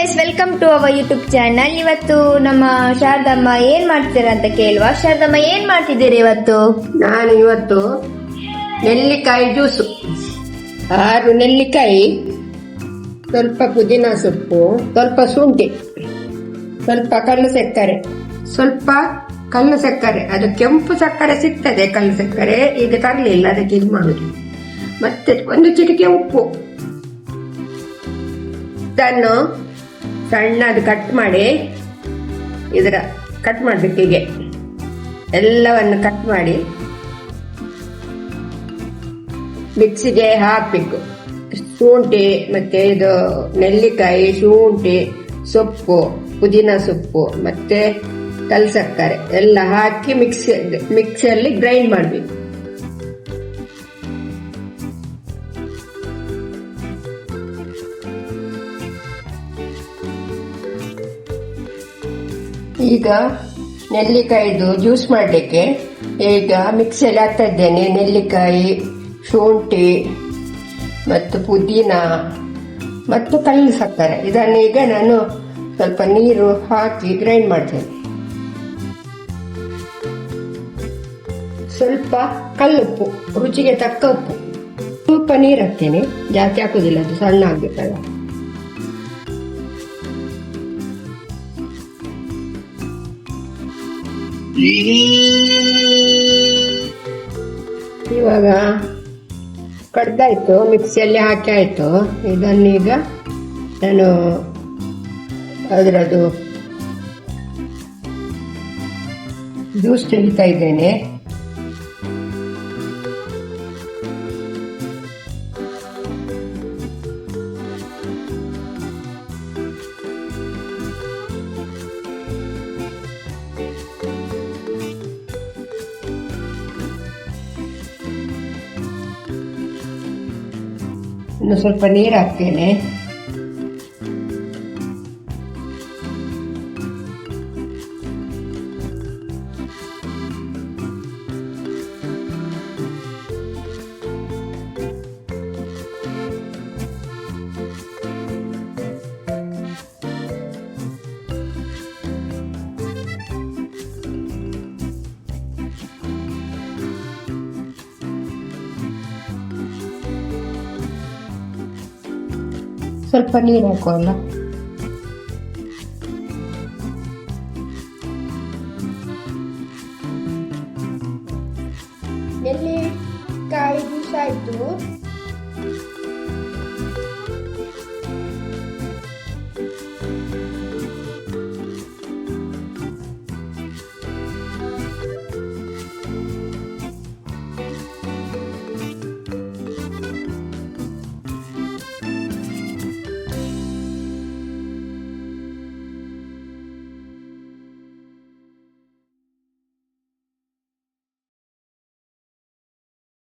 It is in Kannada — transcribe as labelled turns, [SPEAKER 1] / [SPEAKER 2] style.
[SPEAKER 1] Guys, welcome to our YouTube channel. ಇವತ್ತು ನಮ್ಮ ಶಾರದಮ್ಮ ಏನ್ ಮಾಡ್ತೀರಾ ಅಂತ ಕೇಳುವ. ಶಾರದಮ್ಮ, ಏನ್ ಮಾಡ್ತಿದ್ದೀರಿ ಇವತ್ತು?
[SPEAKER 2] ನಾನು ಇವತ್ತು ನೆಲ್ಲಿಕಾಯಿ ಜ್ಯೂಸು, 6 ನೆಲ್ಲಿಕಾಯಿ, ಸ್ವಲ್ಪ ಪುದೀನ ಸೊಪ್ಪು, ಸ್ವಲ್ಪ ಶುಂಠಿ, ಸ್ವಲ್ಪ ಕಲ್ಲು ಸಕ್ಕರೆ, ಅದು ಕೆಂಪು ಸಕ್ಕರೆ ಸಿಗ್ತದೆ. ಕಲ್ಲು ಸಕ್ಕರೆ ಈಗ ತರಲಿಲ್ಲ, ಅದಕ್ಕೆ ಇದು ಮಾಡುದು. ಮತ್ತೆ ಒಂದು ಚಿಟಿಕೆ ಉಪ್ಪು, ಇದನ್ನು ಸಣ್ಣದು ಕಟ್ ಮಾಡಿ ಕಟ್ ಮಾಡ್ಬೇಕು. ಹೀಗೆ ಎಲ್ಲವನ್ನು ಕಟ್ ಮಾಡಿ ಮಿಕ್ಸಿಗೆ ಹಾಕಬೇಕು. ಶುಂಠಿ ಮತ್ತೆ ಇದು ನೆಲ್ಲಿಕಾಯಿ, ಶುಂಠಿ ಸೊಪ್ಪು, ಪುದೀನ ಸೊಪ್ಪು ಮತ್ತೆ ಕಲ್ ಸಕ್ಕರೆ ಎಲ್ಲ ಹಾಕಿ ಮಿಕ್ಸಿಯಲ್ಲಿ ಗ್ರೈಂಡ್ ಮಾಡಬೇಕು. ಈಗ ನೆಲ್ಲಿಕಾಯಿದು ಜ್ಯೂಸ್ ಮಾಡಲಿಕ್ಕೆ ಈಗ ಮಿಕ್ಸಿಯಲ್ಲಿ ಹಾಕ್ತಾ ಇದ್ದೇನೆ. ನೆಲ್ಲಿಕಾಯಿ, ಶುಂಠಿ ಮತ್ತು ಪುದೀನ ಮತ್ತು ಕಲ್ಲು ಸಕ್ಕರೆ, ಇದನ್ನು ಈಗ ನಾನು ಸ್ವಲ್ಪ ನೀರು ಹಾಕಿ ಗ್ರೈಂಡ್ ಮಾಡ್ತೇನೆ. ಸ್ವಲ್ಪ ಕಲ್ಲುಪ್ಪು, ರುಚಿಗೆ ತಕ್ಕ ಉಪ್ಪು, ಸ್ವಲ್ಪ ನೀರು ಹಾಕ್ತೇನೆ, ಜಾಸ್ತಿ ಹಾಕುದಿಲ್ಲ, ಅದು ಸಣ್ಣ ಆಗ್ಬೇಕಲ್ಲ. ಇವಾಗ ಕಡ್ದಾಯ್ತು, ಮಿಕ್ಸಿಯಲ್ಲಿ ಹಾಕಿ ಆಯ್ತು. ಇದನ್ನೀಗ ನಾನು ಅದರದ್ದು ಜ್ಯೂಸ್ ತೆಗಿತಾ ಇದ್ದೇನೆ. ಇನ್ನು ಸ್ವಲ್ಪ ನೀರು ಹಾಕ್ತೇನೆ. ಸ್ವಲ್ಪ ನೀರು ಹಾಕುವಲ್ಲ.